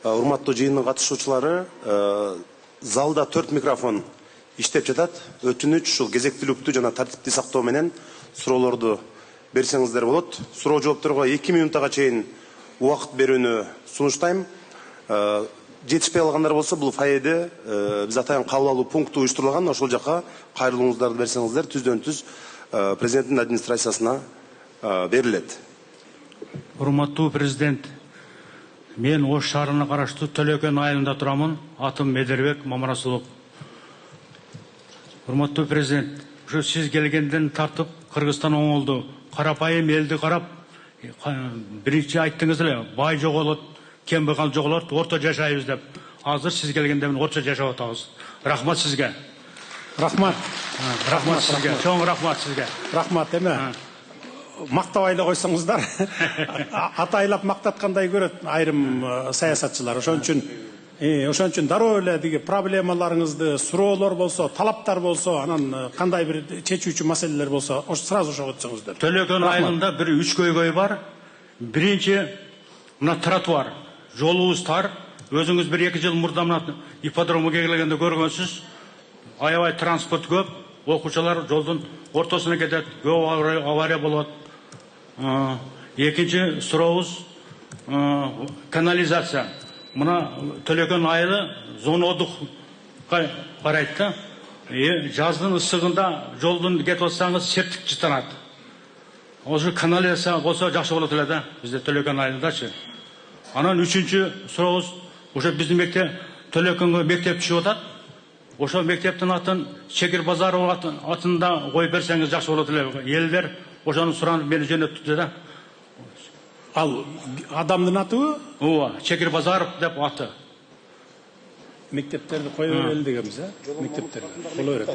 Урматтуу жыйындын катышуучулары, залда 4 микрофон иштеп жатат. Өтүнүч ушул кезектүүлүктү жана тартипти сактоо менен суроолорду берсеңиздер болот. Суроо жоопторго 2 минуттага чейин убакыт берүүнү сунуштайм. Жетишпей алгандар болсо, бул фойеде биз атайын кабыл алуу пункту уюштурулган, ошол жака кайрылууңуздарды берсеңиздер түздөн-түз президенттин администрациясына берилет. Урматтуу президент, мен Ош шаарына караштуу Төлөкөн айылында турамын. Атым Медербек Мамарасулов. Урматтуу президент, ушу сиз келгенден тартып Кыргызстан оңолду. Карапайым элди карап, биринчи айттыңыз эле, бай жоголот, кембагал жоголот, орто жашайбыз деп. Азыр сиз келгенде мен орто жашап атабыз. Рахмат сизге. Рахмат. Рахмат сизге. Чоң рахмат сизге. Рахмат эме. Мактабай эле койсоңуздар. Атайлап мактаткандай көрөт айрым саясатчылар. Ошон үчүн дароо эле диги проблемаларыңызды, суроолор болсо, талаптар болсо, анан кандай бир чечүүчү маселелер болсо, сразу ошого өтсөңүздөр. Төлөкөн айылында бир 3 көйгөй бар. Биринчи мына тротуар, жолубуз тар. Өзүңүз 1-2 жыл мурда мына ипподромго келгенде көргөнсүз. Аябай транспорт көп, окуучулар жолдун ортосуна кетет, көп авария болот. Экинчи сурообуз канализация. Мына Төлөкөн айылы зона отдыхка карайт да. Жаздын ысыгында жолдун кетип атсаңыз септик жытанат. Ошо канализация болсо жакшы болот эле да, бизде Төлөкөн айылындачы. Анан үчүнчү сурообуз, ошо биздин мектеп Төлөкөнгө мектеп түшүп атат. Ошо мектептин атын Чекир Базаров атында коюп берсеңиз жакшы болот эле. Элдер ошону суранып мени жөнөттү да. Ал адамдын атыбы? Ооба, Чекир Базаров деп аты. Мектептерди коюп берели дегенбиз, мектептерди боло берет,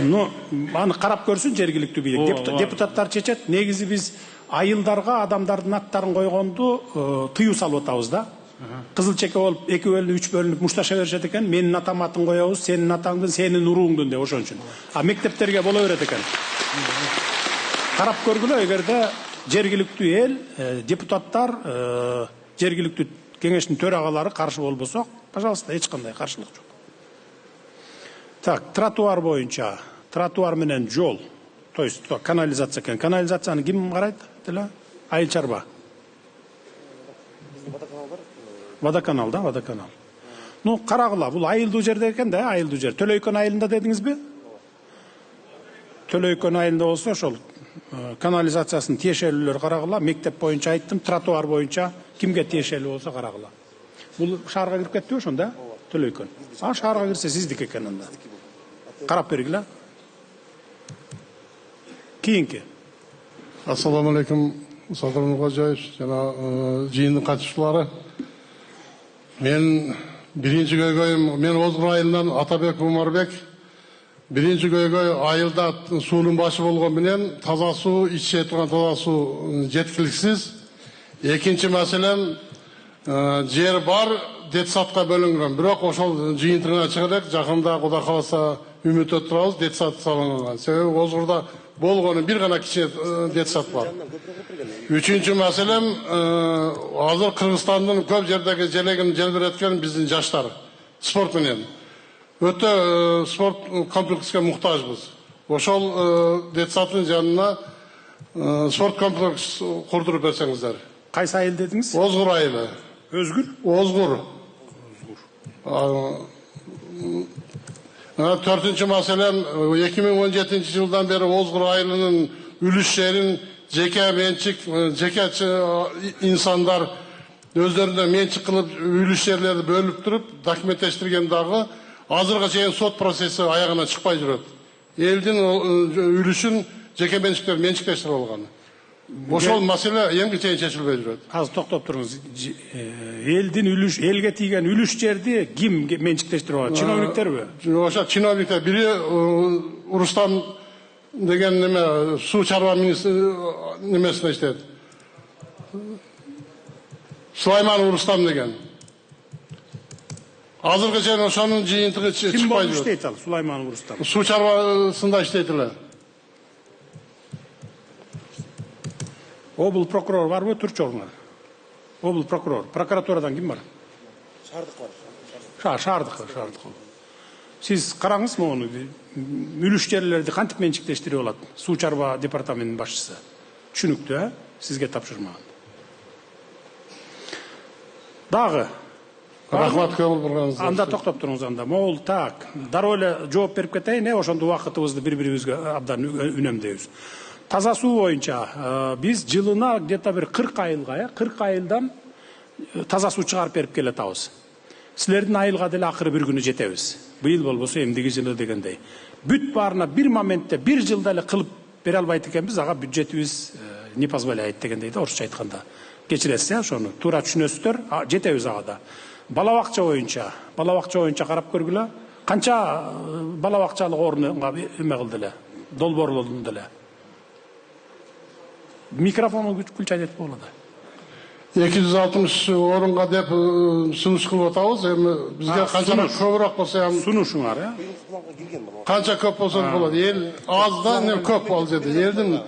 Ну, аны карап көрсүн жергиликтүү бийлик. Депутаттар чечет. Негизи биз айылдарга адамдардын аттарын койгонду тыюу салып атабыз да. Кызыл чеке болуп, 2 бөлүнүп, 3 бөлүнүп мушташа беришет экен. Менин атам атын коебуз, сенин атаңдын, сенин урууңдун деп ошон үчүн. Мектептерге боло берет экен. Карап көргүлө, эгерде жергиликтүү эл, депутаттар, жергиликтүү кеңештин төрагалары каршы болбосо, пожалуйста, эч кандай каршылык жок. Так, тротуар боюнча, тротуар менен жол, то есть канализация экен. Канализацияны ким карайт? Айыл чарба. Водоканал да, водоканал. Ну, карагыла, бул айылдуу жерде экен да, айылдуу жер. Төлөйкөн айылында дедиңизби? Төлөйкөн айылында болсо, ошол канализациясынын тиешелүүлөрү карагыла. Мектеп боюнча айттым, тротуар боюнча кимге тиешелүү болсо карагыла. Бул шаарга кирип кеттиби ошондо, Төлөйкөн. Шаарга кирсе сиздики экен анда. Карап бергиле. Кийинки. Ассаламу алейкум, Садыр Нуркожоевич жана жыйындын катышуучулары. Мен биринчи көйгөйүм, мен Озгур айылынан Атабек Умарбек. Биринчи көйгөй айылда суунун башы болгон менен таза суу, иче турган таза суу жеткиликсиз. Экинчи маселем, жер бар, детсадка бөлүнгөн. Бирок ошол жыйынтыгына чыгып, жакында Кудай кааласа үмүт өттүрөбүз, детсад салынган. Себеби Озгурда болгону бир гана кичине детсад бар. Үчүнчү маселем, азыр Кыргызстандын көп жердеги желегин желбиреткен биздин жаштар спорт менен. Өтө спорт комплекске муктажбыз. Ошол детсаддын жанына спорт комплекс курдуруп берсеңиздер. Кайсы айыл дедиңиз? Озгур айылы. Өзгүр? Озгур. Төртүнчү маселем, 2017 жылдан бери Озгур айылынын үлүш жерин жеке менчик, жеке инсандар өздөрүнө менчик кылып үлүш жерлерди бөлүп туруп документтештирген дагы азырга чейин сот процесси аягына чыкпай жүрөт. Элдин үлүшүн жеке менчиктер менчиктештирип алган. Ошол маселе эмге чейин чечилбей жүрөт. Азыр токтоп туруңуз. Элдин үлүш, элге тийген үлүш жерди ким менчиктештирип алат? Чиновниктерби? Ошо чиновниктер. Бири Урустам деген неме суу чарба немесине иштейт. Сулайман Урустам деген. Азыркы чейин ошонун жыйынтыгы чыкпай жүрөт. Ким болуп иштейт ал, Сулайман Урустам? Суу чарбасында иштейт эле. Обл прокурор барбы, турчу орунга? Облус прокурор. Прокуратурадан ким бар? Шаардык. Сиз караңыз мону. Мүлүш жерлерди кантип менчиктештирип алат? Суу чарба департаментинин башчысы. Түшүнүктүү, Сизге тапшырмаган. Дагы. Рахмат көңүл бурганыңызга. Анда токтоп туруңуз анда. Могул так. Дароо эле жооп берип кетейин, ошондо убакытыбызды бири-бирибизге абдан үнөмдөйбүз. Таза суу боюнча биз жылына где-то бир 40 айылга, 40 айылдан таза суу чыгарып берип келатабыз. Силердин айылга деле акыры бир күнү жетебиз. Быйыл болбосо эмдиги жылы дегендей. Бүт баарына бир моментте, бир жылда эле кылып бере албайт экенбиз, ага бюджетибиз не позволяет дегендей да, орусча айтканда. Кечиресиз, ошону туура түшүнөсүздөр, жетебиз ага да. Бала бакча боюнча карап көргүлө. Канча бала бакчалык орунга эме кылды эле, долбоорлонду эле. Микрофону күчөйт этип болот. 260 орынға деп сунуш кылып атабыз. Эми бизге канча көбүрөөк болсо ham Сунушуңар, канча көп болсо болот. Эл аз да, көп ал жерде. Элдин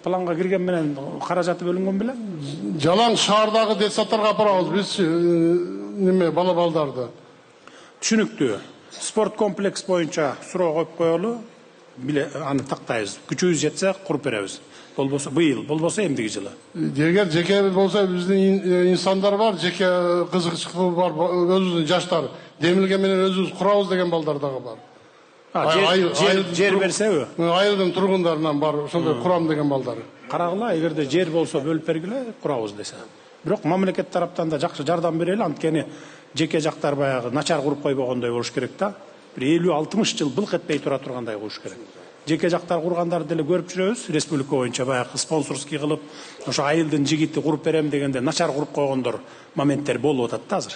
планга кирген менен каражаты бөлүнгөн беле? жалаң шаардагы детсадтарга апарабыз биз неме балдарды. Түшүнүктүү. Спорт комплекс боюнча суроо коюп коелу. Аны тактайбыз. Күчүбүз жетсе куруп беребиз. Болбосо быйыл, болбосо эмдиги жылы. Эгер жеке болсо биздин инсандар бар, жеке кызыкчылыгы бар, өзүбүздүн жаштар. Демилген менен өзүбүз курабыз деген балдар дагы бар. Жер берсеби? Айылдын тургундарынан бар, ошондой курам деген балдар. Карагыла, эгерде жер болсо бөлүп бергиле, курабыз десе. Бирок мамлекет тараптан да жакшы жардам берели, анткени жеке жактар баягы начар куруп койбогондой болуш керек да. Бир 50-60 жыл былк этпей тура тургандай кылыш керек. Жеке жактар кургандарды деле көрүп жүрөбүз, республика боюнча баягы спонсорский кылып, ошо айылдын жигити куруп берем дегенде начар куруп койгондор моменттер болуп атат да азыр.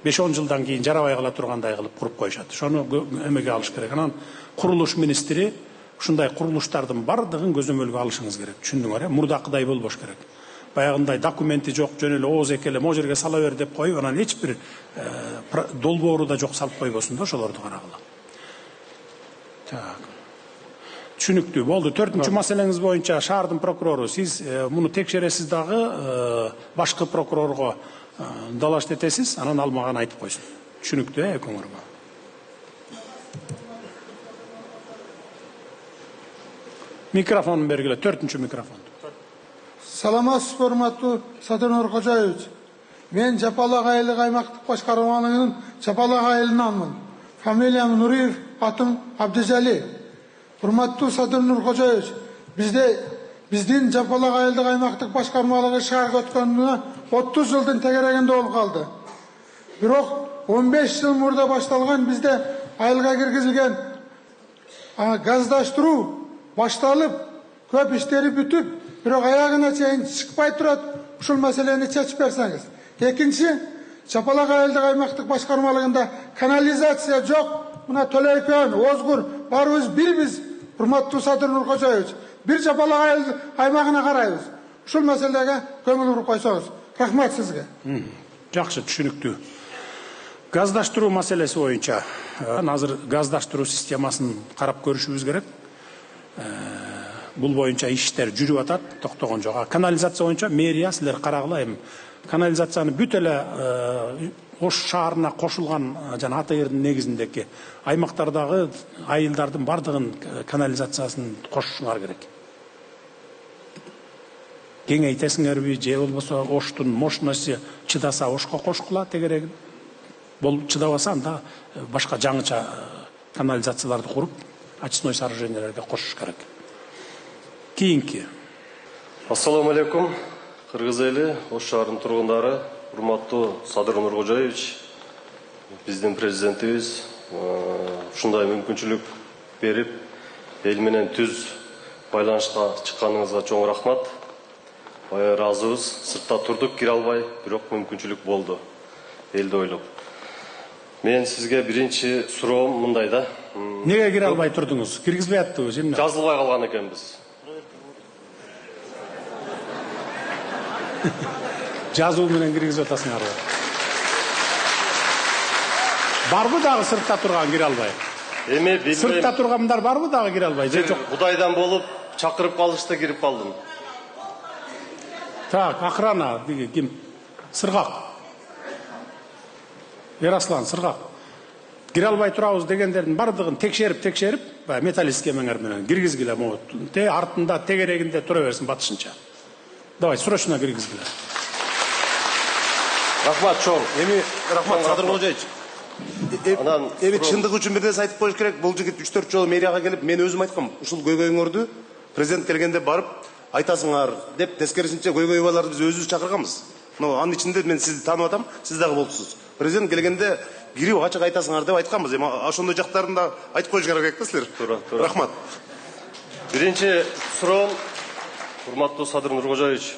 5-10 жылдан кийин жарабай кала тургандай кылып куруп коюшат. Ошону эмеге алыш керек. Анан курулуш министри ушундай курулуштардын бардыгын көзөмөлгө алышыңыз керек. Түшүндүңөр, мурдакыдай болбош керек. Баягындай документи жок, жөн эле ооз экеле могу жерге сала бер деп коюп, анан эч бир долбоору да жок салып койбосун да ошолорду карагыла. Так. Түшүнүктүү болду. 4-чү маселеңиз боюнча шаардын прокурору, сиз муну текшересиз дагы башкы прокурорго далаш этесиз, анан ал мага айтып койсун. Түшүнүктүү, экөөңөргө. Микрофон бергиле, 4-чү микрофон. Саламатсыз, урматтуу Садыр Нуркожоевич. Мен Жапалак айылдык аймактык башкармалыгынын Жапалак айылынанмын. Фамилиям Нуриев, атым Абдижали. Урматтуу Садыр Нуркожоевич, биздин Жапалак айылдык аймактык башкармалыгы шаарга өткөнүнө 30 жылдын тегерегинде болуп калды. Бирок 15 жыл мурда башталган бизде айылга киргизилген газдаштыруу башталып, көп иштери бүтүп, бирок аягына чейин чыкпай турат. Ушул маселени чечип берсеңиз. Экинчи, Жапалак айылдык аймактык башкармалыгында канализация жок. Мына Төлөйкөн, Озгур барыбыз бирбиз. Урматтуу Садыр Нуркожоевич, бир Жапалак айыл аймагына карайбыз. Ушул маселеге көңүл буруп койсоңуз. Рахмат сизге. Жакшы, түшүнүктүү. Газдаштыруу маселеси боюнча азыр газдаштыруу системасын карап көрүшүбүз керек. Бул боюнча иштер жүрүп атат, токтогон жок. Канализация боюнча мэрия силер карагыла, эми канализацияны бүт эле Ош шаарына кошулган жана АТРдын негизиндеги аймактардагы айылдардын бардыгын канализациясын кошушуңар керек. Кеңейтесиңерби, же болбосо Оштун мощности чыдаса Ошко кошкула тегерегин. Болуп чыдабаса анда башка жаңыча канализацияларды куруп, очистной сооружениялерге кошуш керек. Кийинки. Ассаламу алейкум. Кыргыз эли, Ош шаарынын тургундары, урматтуу Садыр Нуркожоевич, биздин президентибиз ушундай мүмкүнчүлүк берип, эл менен түз байланышка чыкканыңызга чоң рахмат. Ыраазыбыз. Сыртта турдук, кире албай, бирок мүмкүнчүлүк болду. Элди ойлоп. Мен сизге биринчи суроом мындай да. Неге кире албай турдуңуз? Киргизбей аттыбыз, эмне? Жазылбай калган экенбиз. Жазуу менен киргизип атасыңарбы? Барбы дагы сыртта турган кире албай? Эми билбейм. Сыртта тургандар барбы дагы кире албай? Же жок? Кудайдан болуп чакырып калышты, кирип калдым. Так, охрана ким? Сырғақ. Ярослан Сырғақ. Кире албай турабыз дегендердин бардыгын текшерип, металл схемаңар менен киргизгиле могут. Те артында тегерегинде тура берсин батышынча. Давай, срочно киргизгиле. Рахмат, чоң. Эми рахмат Садыр Кожоевич. Эми чындыгы үчүн бир нерсе айтып коюш керек. Бул жигит 3-4 жолу мэрияга келип, мен өзүм айткам, ушул көйгөйүңөрдү президент келгенде барып айтасыңар деп, тескерисинче көйгөйбаларды биз өзүбүз чакырганбыз. Анын ичинде мен сизди таанып атам, сиз дагы болупсуз. Президент келгенде кирип ачык айтасыңар деп айтканбыз. Эми ошондой жактарын да айтып коюш керек да силер. Туура. Рахмат. Биринчи суроом, урматтуу Садыр Нуркожоевич,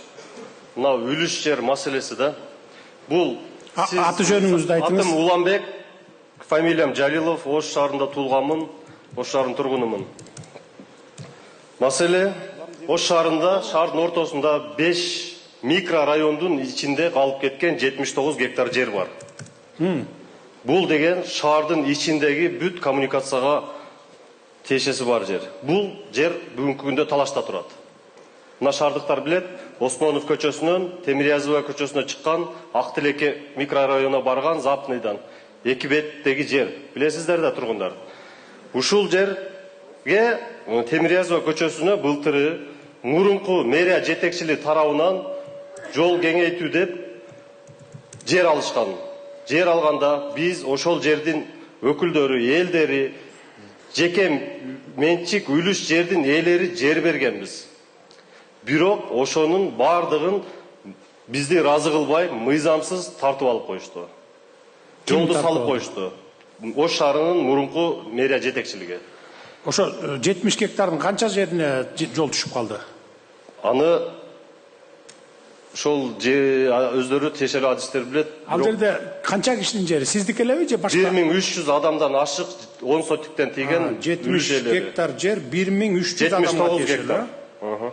мына үлүш жер маселеси да. Бул Аты жөнүңүздү айтыңыз. Атым Уланбек, фамилиям Жалилов, Ош шаарында туулганмын, Ош шаарынын тургунумун. Маселе Ош шаарында, шаардын ортосунда 5 микрорайондун ичинде калып кеткен 79 гектар жер бар. Бул деген шаардын ичиндеги бүт коммуникацияга тиешеси бар жер. Бул жер бүгүнкү күндө талашта турат. Мына шаардыктар билет, Осмонов көчөсүнөн Темирязева көчөсүнө чыккан Ак Тилекке микрорайонуна барган Запныйдан эки беттеги жер. Билесиздер да тургундар. Ушул жерге Темирязева көчөсүнө былтыры мурунку мэрия жетекчилиги тарабынан жол кеңейтүү деп жер алышкан. Жер алганда биз ошол жердин өкүлдөрү, элдери, жеке менчик үлүш жердин ээлери жер бергенбиз. Бирок ошонун бардыгын бизди разы кылбай, мыйзамсыз тартып алып коюшту. Жолду салып коюшту. Ош шаарынын мурунку мэрия жетекчилиги. Ошо 70 гектардын канча жерине жол түшүп калды? Аны ошол өздөрү тиешелүү адистер билет. Ал жерде канча кишинин жери? Сиздики элеби же башка? 1300 адамдан ашык 10 сотиктен тийген 70 гектар жер 1300 адамга тиешелүү.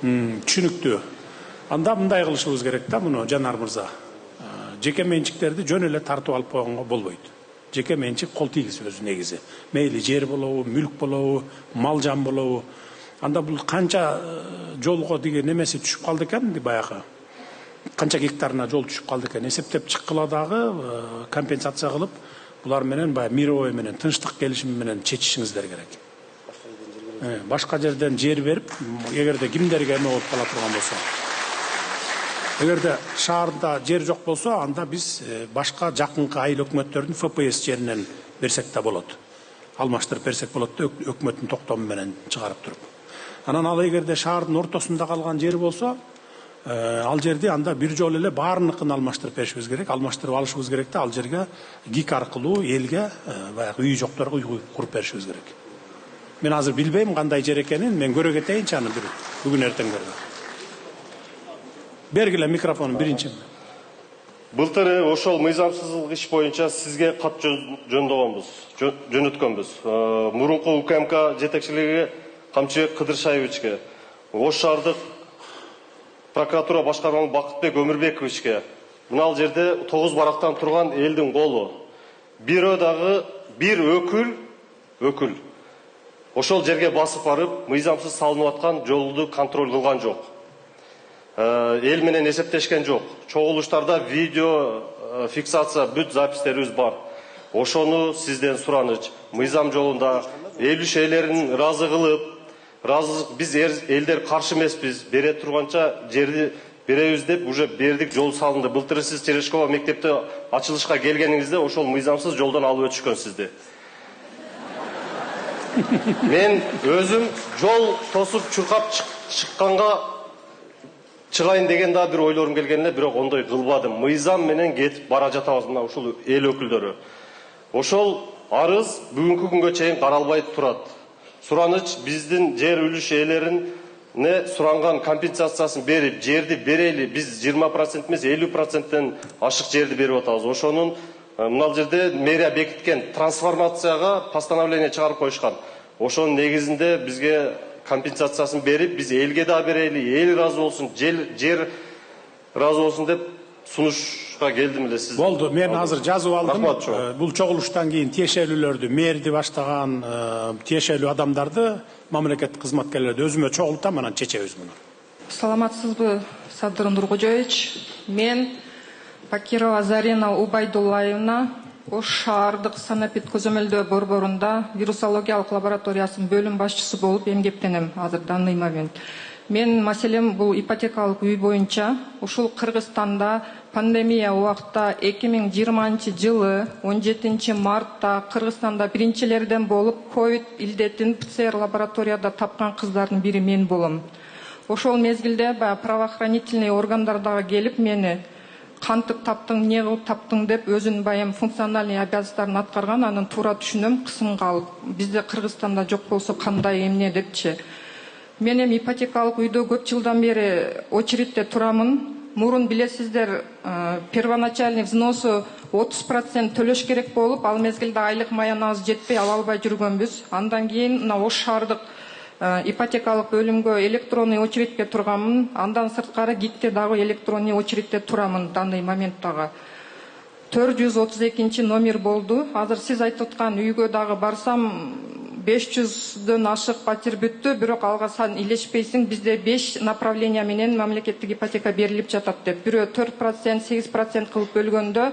Түшүнүктүү. Анда мындай кылышыбыз керек да, муну Жанар мырза. Жеке менчиктерди жөн эле тартып алып койгонго болбойт. Жеке менчик кол тийгизбөз негизи. Мейли жер болобу, мүлк болобу, мал жан болобу. Анда бул канча жолго деген немеси түшүп калды экен, баягы. Канча гектарына жол түшүп калды экен, эсептеп чыккыла дагы компенсация кылып, булар менен баягы мировой менен, тынчтык келишими менен чечишиңиздер керек. Башка жерден жер берип, эгерде кимдерге эме болуп кала турган болсо. Эгерде шаарда жер жок болсо, анда биз башка жакынкы айыл өкмөттөрдүн ФПС жеринен берсек да болот. Алмаштырып берсек болот да, өкмөттүн токтому менен чыгарып туруп. Анан ал эгерде шаардын ортосунда калган жер болсо, ал жерди анда бир жолу эле баарыныкын алмаштырып беришибиз керек, алмаштырып алышыбыз керек да, ал жерге ГИК аркылуу элге баягы үй жокторго үй куруп беришибиз керек. Мен азыр билбейм кандай жер экенин, мен көрө кетейинчи аны бүгүн эртеңгерге. Бергиле микрофонун биринчи. Былтыры ошол мыйзамсыздык иш боюнча сизге кат жөнөткөнбүз. Мурунку УКМК жетекчилиги Камчыбек Кыдыршаевичке, Ош шаардык прокуратура башкармалыгы Бакытбек Өмүрбековичке, мына жерде 9 барактан турган элдин колу. Биродагы бир өкүл ошол жерге басып барып, мыйзамсыз салынып аткан жолду контроль кылган жок. Эл менен эсептешкен жок. Чогулуштарда видео фиксация бүт запистерибиз бар. Ошону сизден сураныч. Мыйзам жолунда эл ишелерин разы кылып, биз элдер каршы эмеспиз, бере турганча жерди беребиз деп уже бердик, жол салынды. Былтыр сиз Терешкова мектепте ачылышка келгениңизде ошол мыйзамсыз жолдон алып өтүшкөн сизди. Мен өзүм жол тосуп чуркап чыкканга чыгайын деген да бир ойлорум келген эле, бирок ондой кылбадым. Мыйзам менен кетип бара жатабыз мына ушул эл өкүлдөрү. Ошол арыз бүгүнкү күнгө чейин каралбай турат. Сураныч биздин жер үлүш ээлерине суранган компенсациясын берип, жерди берели, биз 20% эмес 50%тен ашык жерди берип атабыз. Ошонун мына жерде мэрия бекиткен трансформацияга постановление чыгарып коюшкан. Ошонун негизинде бизге компенсациясын берип, биз элге да берели, эл разы болсун, жер разы болсун деп сунушка келдим эле сиз. Болду, мен азыр жазып алдым. Бул чогулуштан кийин тиешелүүлөрдү, мэрди баштаган тиешелүү адамдарды, мамлекеттик кызматкерлерди өзүмө чогултам, анан чечебиз муну. Саламатсызбы, Садыр Нуркожоевич? Мен Пакирова Зарина Убайдуллаевна Ош шаардык санапит көзөмөлдөө борборунда вирусологиялык лабораториясынын бөлүм башчысы болуп эмгектенем азыр данный момент. Мен маселем бул ипотекалык үй боюнча ушул Кыргызстанда пандемия убакта 2020 жылы 17 мартта Кыргызстанда биринчилерден болуп ковид илдетин ПЦР лабораторияда тапкан кыздардын бири мен болом. Ошол мезгилде правоохранительный органдарга келип мени кантип таптың, не кылып таптың деп өзүнүн баягы функциональный обязанностьтарын аткарган, анын туура түшүнөм, кысымга алып. Бизде Кыргызстанда жок болсо кандай эмне депчи. Мен эми ипотекалык үйдө көп жылдан бери очередте турамын. Мурун билесиздер, первоначальный взносу 30% төлөш керек болуп, ал мезгилде айлык маянабыз жетпей ала албай жүргөнбүз. Андан кийин мына Ош шаардык ипотекалык бөлүмгө электронный очередке турганмын. Андан сырткары ГИКте дагы электронный очередте турамын данный моменттагы. 432 номер болду. Азыр сиз айтып аткан үйгө дагы барсам 500дөн ашык патир бүттү, бирок алга сан илешпейсиң. Бизде 5 направление менен мамлекеттик ипотека берилип жатат деп. Бирөө 4%, 8% кылып бөлгөндө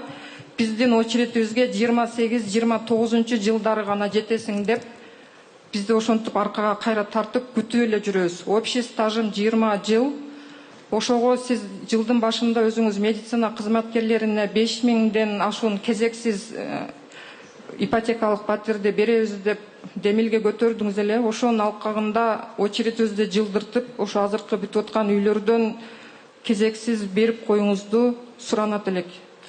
биздин очередибизге 28-29 жылдары гана жетесиң деп бизди ошентип аркага кайра тартып күтүп эле жүрөбүз. Общий стажым 20 жыл. Ошого сиз жылдын башында өзүңүз медицина кызматкерлерине 5000ден ашуун кезексиз ипотекалык патирди беребиз деп демилге көтөрдүңүз эле. Ошонун алкагында очередибизди жылдыртып, ошо азыркы бүтүп аткан үйлөрдөн кезексиз берип коюңузду суранат элек.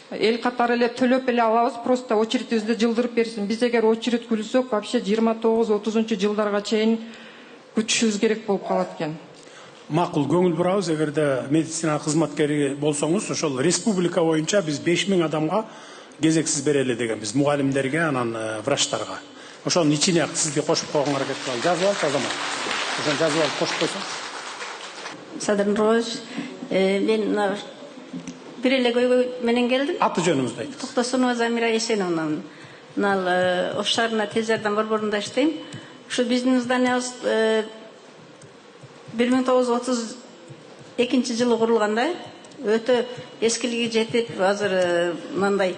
Эл катары эле төлөп эле алабыз, просто очередибизди жылдырып берсин. Биз эгер очеред күлсөк, вообще 29-30 жылдарга чейин күтүшүбүз керек болуп калат экен. Макул, көңүл бурабыз. Эгерде медицина кызматкери болсоңуз, ошол республика боюнча биз 5000 адамга кезексиз берели дегенбиз, мугалимдерге, анан врачтарга. Ошонун ичине сизди кошуп койгонго аракет кылалы. Жазып алып Азамат. Ошону жазып алып кошуп койсоңуз. Садыр Нуркожоевич, мен бир эле көйгөй менен келдим. Аты жөнүңүздү айтыңыз. Токтосунова Замира Эшеновна. Мына Ош шаарына тез жардам борборунда иштейм. Ушу биздин зданиябыз 1932 жылы курулганда өтө эскилиги жетип, азыр мындай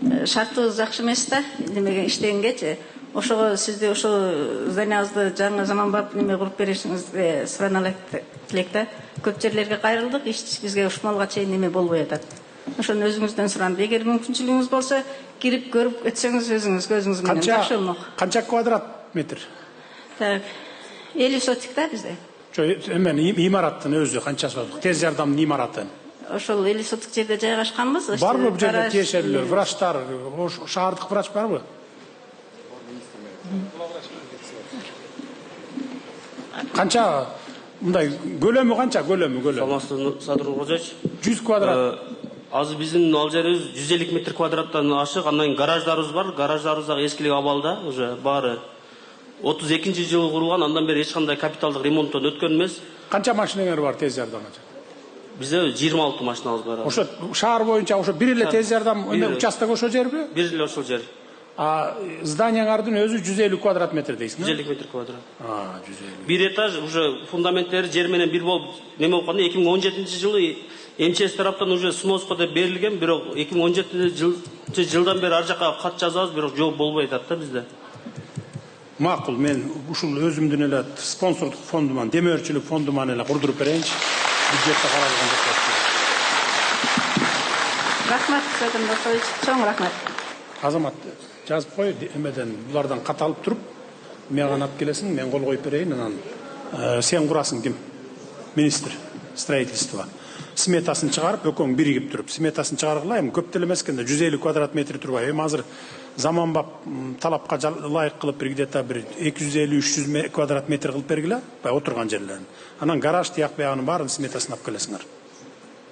шартыбыз жакшы эмес да, демеген иштегенгечи. Ошого сизди ошо зданиябызды жаңы заманбап неме куруп беришиңизди сурана элек да. Көп жерлерге кайрылдык, иш бизге ушмалга чейин неме болбой атат. Ошону өзүңүздөн сурандым. Эгер мүмкүнчүлүгүңүз болсо, кирип көрүп өтсөңүз өзүңүз көзүңүз менен жакшы болмок. Канча квадрат метр? Так, 50 сотик да бизде. Эмен имараттын өзү канча сотик? Тез жардамдын имараты. Ошол 50 сотик жерде жайгашканбыз. Барбы бу жерде тиешелер, врачтар, шаардык врач барбы? Канча мындай көлөмү канча? Саламатсызбы, Садыр Нуркожоевич. 100 квадрат. Азыр биздин ал жерибиз 150 метр квадраттан ашык, андан гараждарыбыз бар. Гараждарыбыз дагы эскилик абалда, уже баары 32 жылы курулган, андан бери эч кандай капиталдык ремонттон өткөн эмес. Канча машинеңер бар тез жардамга? Бизде 26 машинабыз бар. Ошо шаар боюнча ошо бир эле тез жардам участок ошо жерби? Бир эле ошол жер. Зданияңардын өзү 150 квадрат метр дейсиң? 150 метр квадрат. 150. Бир этаж уже фундаменттери жер менен бир болуп неме болгондо 2017 жылы МЧС тараптан уже сноска деп берилген, бирок 2017 жылдан бери ар жака кат жазабыз, бирок жооп болбой атат да бизде. Макул, мен ушул өзүмдүн эле спонсордук фондуман, демөөрчүлүк фондуман эле курдуруп берейинчи. Бюджетте каралган деп. Рахмат, Садыр Нуркожоевич, чоң рахмат. Азамат, жазып кой, эмеден булардан кат алып туруп, мага алып келесиң, мен кол коюп берейин, анан сен курасың ким? Министр строительства. Сметасын чыгарып, экөөң биригип туруп, сметасын чыгаргыла, эми көп деле эмес экенде, 150 квадрат метр турбай. Эми азыр заманбап талапка ылайык кылып бир где-то бир 250-300 квадрат метр кылып бергиле, бай отурган жерлерин. Анан гараж тияк баягынын баарын сметасын алып келесиңер.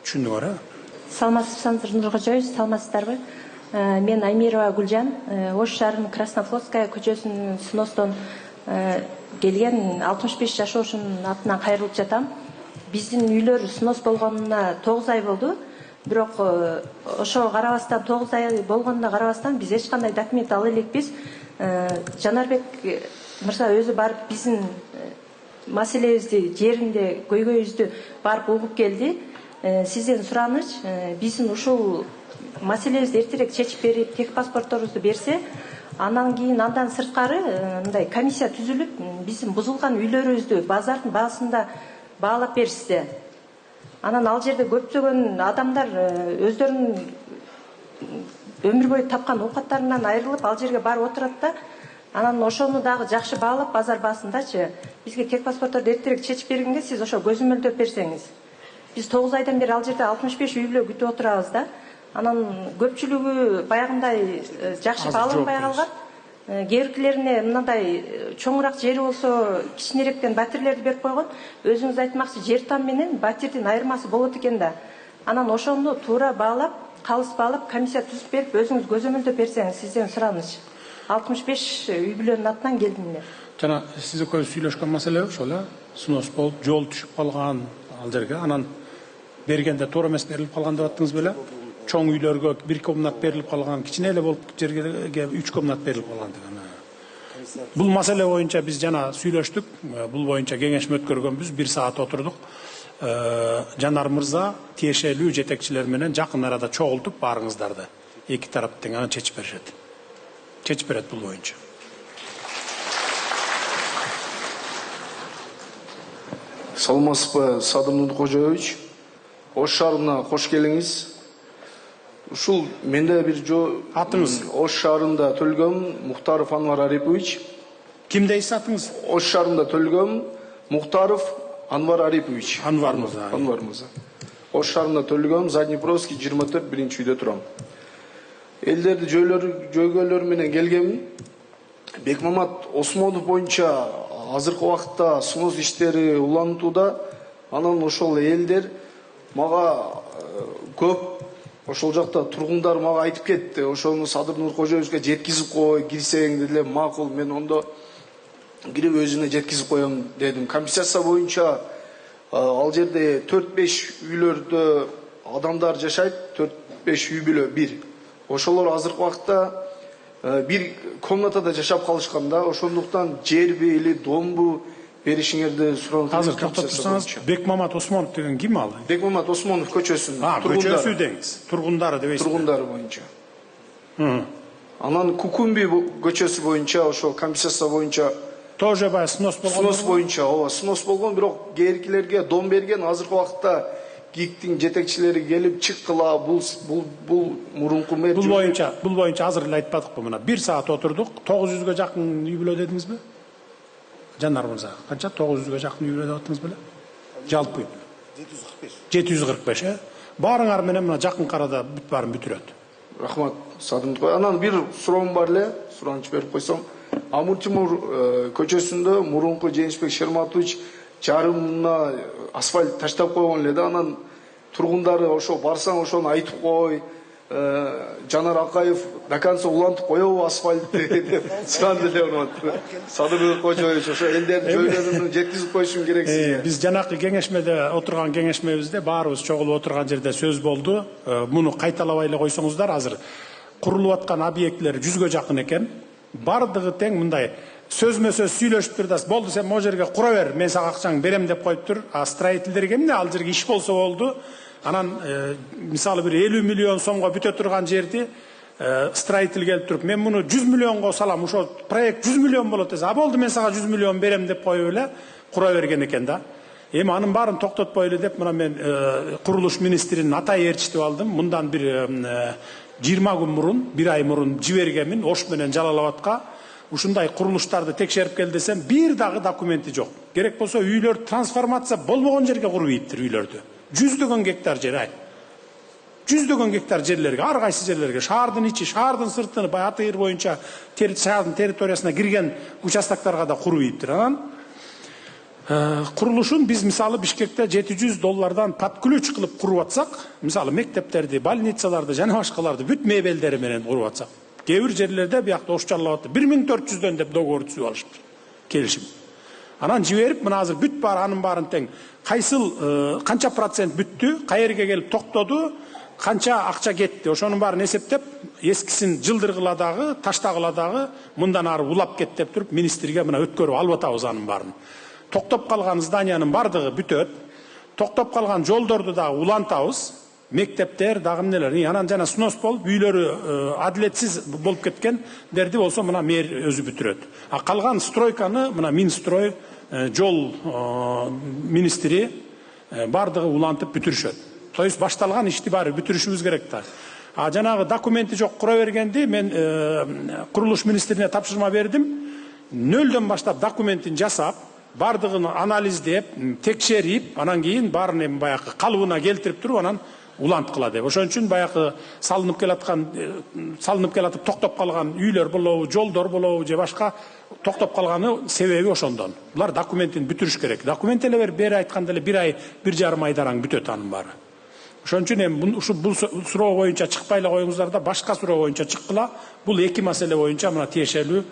Түшүндүңөр, э? Саламатсызбы, Садыр Нуркожоевич, саламатсыздарбы? Мен Аймирова Гүлжан, Ош шаарынын Краснофлотская көчөсүнүн сностон келген 65 жашоошунун атынан кайрылып жатам. Биздин үйлөр снос болгонуна 9 ай болду. Бирок ошо карабастан 9 ай болгонуна карабастан биз эч кандай документ ала элекпиз. Жанарбек мырза өзү барып биздин маселебизди жеринде көйгөйүбүздү барып угуп келди. Сизден сураныч, биздин ушул маселебизди эртерээк чечип берип, тек паспортторубузду берсе, андан кийин андан сырткары мындай комиссия түзүлүп, биздин бузулган үйлөрүбүздү базардын баасында баалап беришсе, анан ал жерде көптөгөн адамдар өздөрүнүн өмүр бою тапкан оокаттарынан айрылып, ал жерге барып отурат да, анан ошону дагы жакшы баалап базар баасындачы бизге тек паспортторду эртерээк чечип бергенге сиз ошо көзөмөлдөп берсеңиз. Биз 9 айдан бери ал жерде 65 үй бүлө күтүп отурабыз да. Анан көпчүлүгү баягындай жакшы бааланбай калган. Кээбиркилерине мындай чоңураак жери болсо кичинерээктен батирлерди берип койгон. Өзүңүз айтмакчы, жер там менен батирдин айырмасы болот экен да. Анан ошону туура баалап, калыс баалап, комиссия түзүп берип, өзүңүз көзөмөлдөп берсеңиз, сизден сураныч. 65 үй бүлөнүн атынан келдим мен. Жана сиз экөөбүз сүйлөшкөн маселе ошол эле, снос болуп, жол түшүп калган ал жерге, анан бергенде туура эмес берилип калган деп аттыңыз беле? Чоң үйлөргө 1 комнат берилип калган, кичине эле болуп жерге 3 комнат берилип калган деген. Бул маселе боюнча биз жана сүйлөштүк, бул боюнча кеңешме өткөргөнбүз, 1 саат отурдук. Жанар мырза тиешелүү жетекчилер менен жакын арада чогултуп баарыңыздарды эки тарап тең анан чечип беришет. Чечип берет бул боюнча. Саламатсызбы, Садыр Нуркожоевич. Ош шаарына кош келиңиз. Ушул менде бир атыңыз? Ош шаарында төлгөм Мухтаров Анвар Арипович. Ким дейсиз атыңыз? Ош шаарында төлгөм Мухтаров Анвар Арипович. Анвар мырза. Анвар мырза. Ош шаарында төлгөм Заднепровский 24 биринчи үйдө турам. Элдерди жөйгөлөр менен келгем. Бекмамат Осмонов боюнча азыркы убакытта снос иштери улантууда. Анан ошол элдер мага көп ошол жакта тургундар мага айтып кетти. Ошону Садыр Нуркожоевичке жеткизип кой, кирсең дедилер. Макул, мен ондо кирип өзүнө жеткизип коем дедим. Компенсация боюнча ал жерде 4-5 үйлөрдө адамдар жашайт, 4-5 үй бүлө бир. Ошолор азыркы убакытта бир комнатада жашап калышканда, ошондуктан жерби или домбу беришиңерди суранып. Азыр токтоп турсаңыз, Бекмамат Осмонов деген ким ал? Бекмамат Осмонов көчөсүнүн көчөсү деңиз. Тургундары дебейсиз. Тургундары боюнча. Анан Кукумби көчөсү боюнча, ошол компенсация боюнча тоже бай снос болгон. Снос боюнча, ооба, снос болгон, бирок кээркилерге дом берген. Азыркы убакытта ГИКтин жетекчилери келип чыккыла, бул мурунку мэр. Бул боюнча азыр эле айтпадыкпы мына 1 саат отурдук, 900гө жакын үй бүлө дедиңизби? Жанар мырза, канча 900гө жакын үй бүлө деп аттыңыз беле? Жалпы 745, Баарыңар менен мына жакын карада баарын бүтүрөт. Рахмат, Садыр. Анан бир суроом бар эле, сураныч берип койсом. Амур Тимур көчөсүндө мурунку Женишбек Шерматович жарымына асфальт таштап койгон эле да. Анан тургундары ошо барсаң ошону айтып кой. Жанар Акаев до конца улантып коебу асфальтты деп суранды эле. Садыр Нуркожоевич, ошо элдердин жөйлөрүн жеткизип коюшуң керек сизге. Биз жанакы кеңешмеде отурган кеңешмебизде баарыбыз чогулуп отурган жерде сөз болду. Муну кайталабай эле койсоңуздар, азыр курулуп аткан объектлер 100гө жакын экен. Бардыгы тең мындай сөзмө сөз сүйлөшүп турдас. Болду, сен могу жерге кура бер, мен сага акчаңды берем деп коюптур. А строительдерге эмне ал жерге иш болсо болду. Анан мисалы бир 50 миллион сомго бүтө турган жерди строитель келип туруп, мен муну 100 миллионго салам, ошо проект 100 миллион болот десе, а болду, мен сага 100 миллион берем деп коюп эле кура берген экен да. Эми анын баарын токтотпой эле деп мына мен курулуш министринин Атай ээрчитип алдым. Мындан бир 20 күн мурун, 1 ай мурун жибергенмин Ош менен Жалал Абадка. Ушундай курулуштарды текшерип кел десем, бир дагы документи жок. Керек болсо үйлөр трансформация болбогон жерге куруп ийиптир үйлөрдү. 100 гектар жер, 100 гектар жерлерге, ар кайсы жерлерге, шаардын ичи, шаардын сыртыны, бай Атайыр боюнча шаардын территориясына кирген участоктарга да куруп ийиптир. Анан курулушун биз мисалы Бишкекте $700 под ключ кылып куруп атсак, мисалы мектептерди, больницаларды жана башкаларды бүт мебелдери менен куруп атсак, кээ бир жерлерде биякта Ош Жалал Абадта 1400 деп договор түзүп алышыптыр. Келишим. Анан жиберип, мына азыр бүт бар, анын баарын тең кайсыл канча процент бүттү, кайерге келип токтоду, канча акча кетти, ошонун баарын эсептеп, эскисин жылдыргыла дагы, таштагыла дагы, мындан ары улап кет деп туруп, министрге мына өткөрүп алып атабыз анын баарын. токтоп калган зданиянын бардыгы бүтөт. Токтоп калган жолдорду дагы улантабыз. Мектептер дагы эмнелер. Анан жана снос болуп, үйлөрү адилетсиз болуп кеткендерди болсо мына мэр өзү бүтүрөт. А калган стройканы мына Минстрой, жол министри бардыгы улантып бүтүрүшөт. То есть башталган ишти баары бүтүрүшүбүз керек да. А жанагы документи жок кура бергенди мен курулуш министрине тапшырма бердим. Нөлдөн баштап документин жасап, бардыгын анализдеп, текшерип, анан кийин баарын эми баягы калыбына келтирип туруп, анан уланткыла деп. Ошон үчүн баягы салынып келатып токтоп калган үйлөр болобу, жолдор болобу же башка токтоп калганы себеби ошондон. Булар документин бүтүрүш керек. Документ эле бери айтканда эле 1 ай, 1,5 айдараң бүтөт анын баары. Ошон үчүн эми бул суроо боюнча чыкпай эле коюңуздар да, башка суроо боюнча чыккыла. Бул эки маселе боюнча мына тиешелүү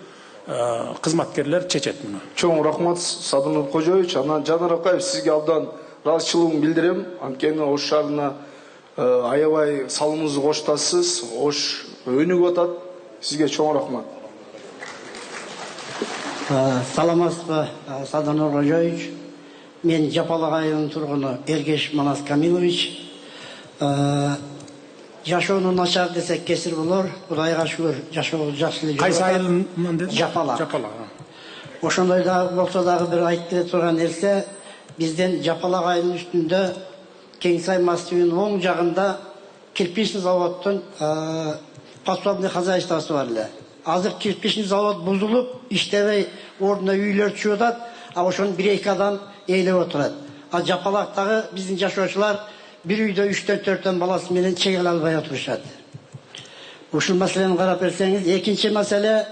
кызматкерлер чечет муну. Чоң рахмат Садыр Нуркожоевич. Анан Жанар Акаев, сизге абдан ыраазычылыгымды билдирем. Анткени Ош шаарына аябай салымыңызды коштасыз. Ош өнүгүп атат. Сизге чоң рахмат. Саламатсызбы, Садыр Нуркожоевич. Мен Жапалак айылынын тургуну Эргеш Манас Камилович. Жашоону начар десек кесир болор. Кудайга шүгүр, жашоо жакшы эле жүрүп атат. Кайсы айылынан дедиң? Жапалак. Жапалак. Ошондой дагы болсо дагы бир айтып турган нерсе, бизден Жапалак айылынын үстүндө Кеңсай массивинин оң жагында кирпичный заводдун подсобный хозяйствосы бар эле. Азыр кирпичный завод бузулуп, иштебей ордуна үйлөр түшүп атат, а ошону 1-2 адам ээлеп отурат. А Жапалактагы биздин жашоочулар bir үйдө 3-4 баласы менен чегеле албай отурушат. Ушул маселени карап берсеңиз, экинчи маселе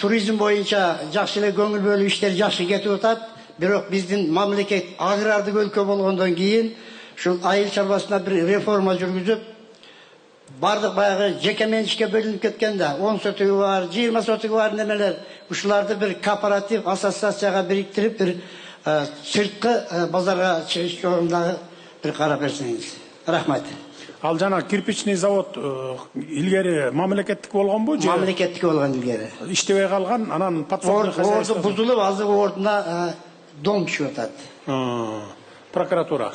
туризм боюнча жакшы эле көңүл бөлүп иштер жакшы кетип атат. Бирок биздин мамлекет агрардык өлкө болгондон кийин ушул айыл чарбасына бир реформа жүргүзүп, бардык баягы жеке менчикке бөлүнүп кеткенде 10 сотугу бар, 20 сотугу бар немелер, ушуларды бир кооператив ассоциацияга бириктирип, бир сырткы базарга чыгыш жолунда bir карап берсеңиз. Рахмат. Ал жана кирпичный завод илгери мамлекеттик болгонбу же? Мамлекеттик болгон илгери. Иштебей калган, анан подсобный хозяйство. Орду бузулуп, азыр ордуна дом түшүп атат. Прокуратура.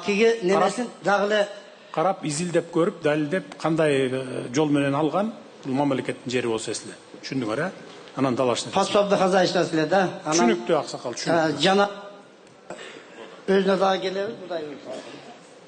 Тиги немесин дагы эле карап, изилдеп көрүп, далилдеп, кандай жол менен алган, бул мамлекеттин жери болсо эсле. Түшүндүңөр, а? Анан талашты. Подсобный хозяйствосы эле да. Түшүнүктүү аксакал, түшүнүктүү. Жана өзүнө дагы келебиз, Кудай